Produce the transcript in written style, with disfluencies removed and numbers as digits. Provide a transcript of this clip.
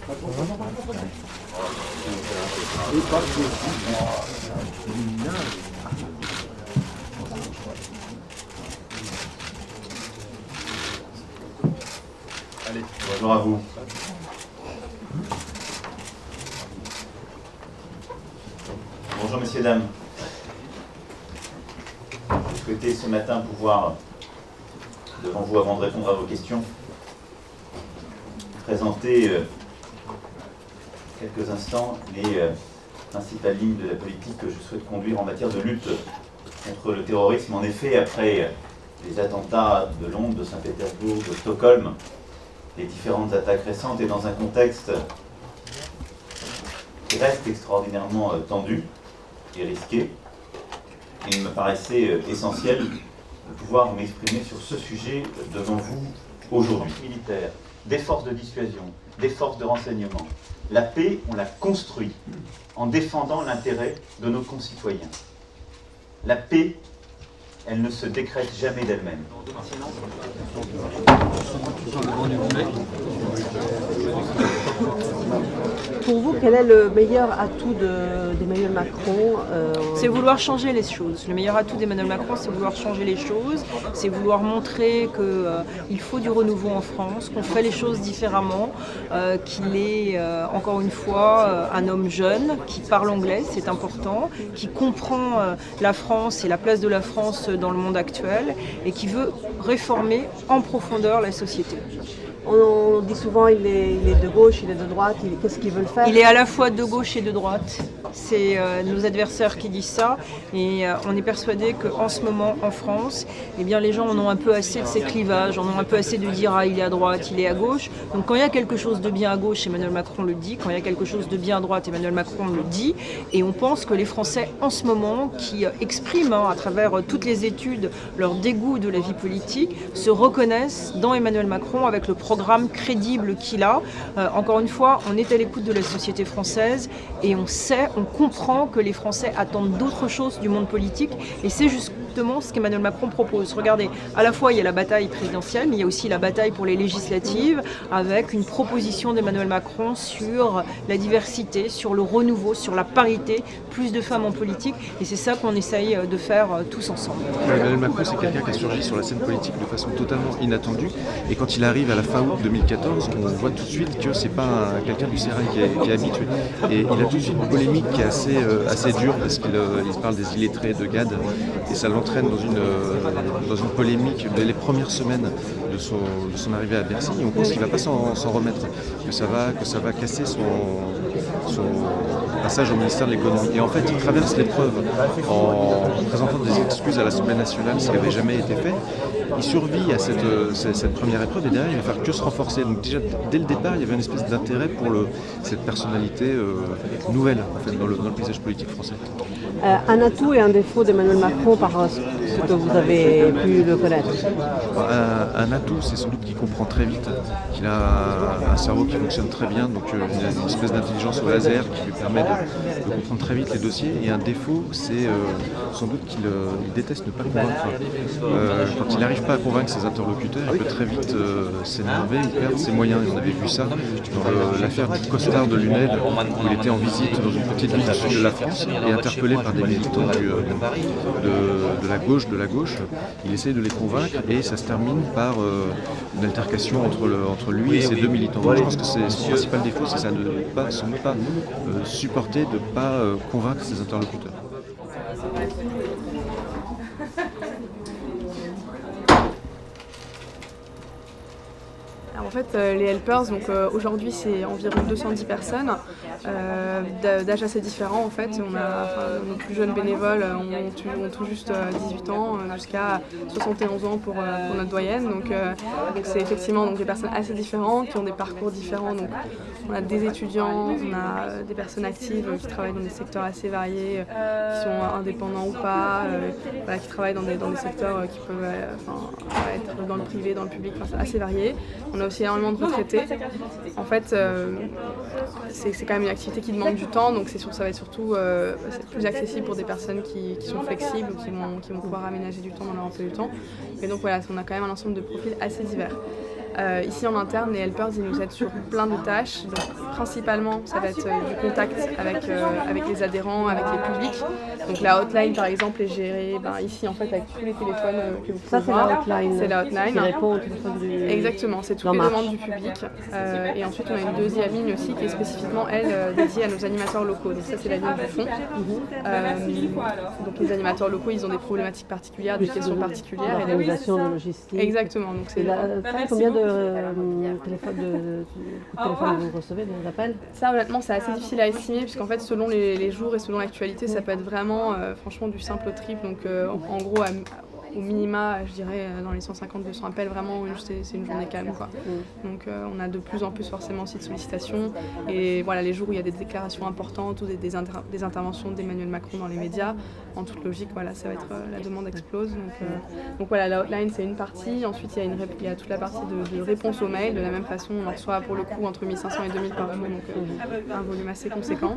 Allez, bonjour à vous. Bonjour messieurs, dames. Je souhaitais ce matin pouvoir, devant vous, avant de répondre à vos questions, présenter quelques instants les principales lignes de la politique que je souhaite conduire en matière de lutte contre le terrorisme. En effet, après les attentats de Londres, de Saint-Pétersbourg, de Stockholm, les différentes attaques récentes et dans un contexte qui reste extraordinairement tendu et risqué, il me paraissait essentiel de pouvoir m'exprimer sur ce sujet devant vous aujourd'hui. Militaires, des forces de dissuasion, des forces de renseignement. La paix, on la construit en défendant l'intérêt de nos concitoyens. La paix, elle ne se décrète jamais d'elle-même. Pour vous, quel est le meilleur atout d'Emmanuel Macron C'est vouloir changer les choses. Le meilleur atout d'Emmanuel Macron, c'est vouloir changer les choses, c'est vouloir montrer qu'il faut du renouveau en France, qu'on fait les choses différemment, qu'il est, encore une fois, un homme jeune, qui parle anglais, c'est important, qui comprend la France et la place de la France dans le monde actuel, et qui veut réformer en profondeur la société. On dit souvent il est de gauche, il est de droite, qu'est-ce qu'ils veulent faire? Il est à la fois de gauche et de droite. C'est nos adversaires qui disent ça. Et on est persuadé qu'en ce moment, en France, eh bien, les gens en ont un peu assez de ces clivages, en ont un peu assez de dire « ah, il est à droite, il est à gauche ». Donc quand il y a quelque chose de bien à gauche, Emmanuel Macron le dit. Quand il y a quelque chose de bien à droite, Emmanuel Macron le dit. Et on pense que les Français, en ce moment, qui expriment à travers toutes les études leur dégoût de la vie politique, se reconnaissent dans Emmanuel Macron avec le programme crédible qu'il a. Encore une fois, on est à l'écoute de la société française et on comprend que les Français attendent d'autres choses du monde politique et c'est justement ce qu'Emmanuel Macron propose. Regardez, à la fois il y a la bataille présidentielle, mais il y a aussi la bataille pour les législatives avec une proposition d'Emmanuel Macron sur la diversité, sur le renouveau, sur la parité, plus de femmes en politique et c'est ça qu'on essaye de faire tous ensemble. Emmanuel Macron, c'est quelqu'un qui a surgi sur la scène politique de façon totalement inattendue et quand il arrive à la fin août 2014, on voit tout de suite que c'est pas quelqu'un du sérail qui est habitué. Et il a tout de suite une polémique qui est assez dure parce qu'il parle des illettrés de Gad et ça l'entraîne dans une polémique dès les premières semaines de son arrivée à Bercy. Et on pense qu'il ne va pas s'en remettre, que ça va casser son passage au ministère de l'économie. Et en fait, il traverse l'épreuve en présentant des excuses à l'Assemblée nationale, ce qui n'avait jamais été fait. Il survit à cette première épreuve et derrière il va faire que se renforcer. Donc déjà dès le départ il y avait une espèce d'intérêt pour cette personnalité nouvelle en fait, dans le paysage politique français. Un atout et un défaut d'Emmanuel Macron par ce que vous avez pu le connaître? Un atout, c'est sans doute qu'il comprend très vite, qu'il a un cerveau qui fonctionne très bien, donc une espèce d'intelligence au laser qui lui permet de comprendre très vite les dossiers. Et un défaut, c'est sans doute qu'il déteste ne pas convaincre. Quand il n'arrive pas à convaincre ses interlocuteurs, il peut très vite s'énerver ou perdre ses moyens. Et on avait vu ça dans l'affaire du costard de Lunel, où il était en visite dans une petite ville du sud de la France et interpellé par des militants de la gauche. Il essaye de les convaincre et ça se termine par une altercation entre lui et ses deux militants. Donc, je pense que c'est son principal défaut, c'est ça, de ne pas supporter, de ne pas convaincre ses interlocuteurs. En fait, les helpers, donc aujourd'hui c'est environ 210 personnes d'âge assez différents en fait. Nos plus jeunes bénévoles ont tout juste 18 ans jusqu'à 71 ans pour notre doyenne. Donc c'est effectivement des personnes assez différentes qui ont des parcours différents. Donc on a des étudiants, on a des personnes actives qui travaillent dans des secteurs assez variés, qui sont indépendants ou pas, qui travaillent dans des secteurs qui peuvent être dans le privé, dans le public, c'est assez varié. On a aussi énormément de retraités. En fait, c'est quand même une activité qui demande du temps, donc ça va être surtout plus accessible pour des personnes qui sont flexibles ou qui vont pouvoir aménager du temps dans leur emploi du temps. Et donc voilà, on a quand même un ensemble de profils assez divers. Ici en interne, les helpers ils nous aident sur plein de tâches. Donc, principalement, ça va être du contact avec les adhérents, avec les publics. Donc la hotline par exemple est gérée ici en fait avec tous les téléphones que vous pouvez voir. C'est la hotline. Qui répond au téléphone du... Exactement, c'est toutes les demandes du public. Et ensuite on a une deuxième ligne aussi qui est spécifiquement dédiée à nos animateurs locaux. Donc ça c'est la ligne du fond. Donc les animateurs locaux ils ont des problématiques particulières, des questions particulières. L'organisation, de logistique. Exactement. Donc c'est combien de téléphones vous recevez, des appels? Ça honnêtement c'est assez difficile à estimer puisqu'en fait selon les jours et selon l'actualité ça peut être vraiment franchement du simple au triple. Donc en gros au minima, je dirais dans les 150-200 appels, vraiment c'est une journée calme quoi. Donc on a de plus en plus forcément aussi de sollicitations et voilà les jours où il y a des déclarations importantes ou des interventions d'Emmanuel Macron dans les médias, en toute logique voilà ça va être la demande explose. Donc voilà la hotline c'est une partie, ensuite il y a toute la partie de réponse aux mails, de la même façon on en reçoit pour le coup entre 1500 et 2000 par jour, donc un volume assez conséquent.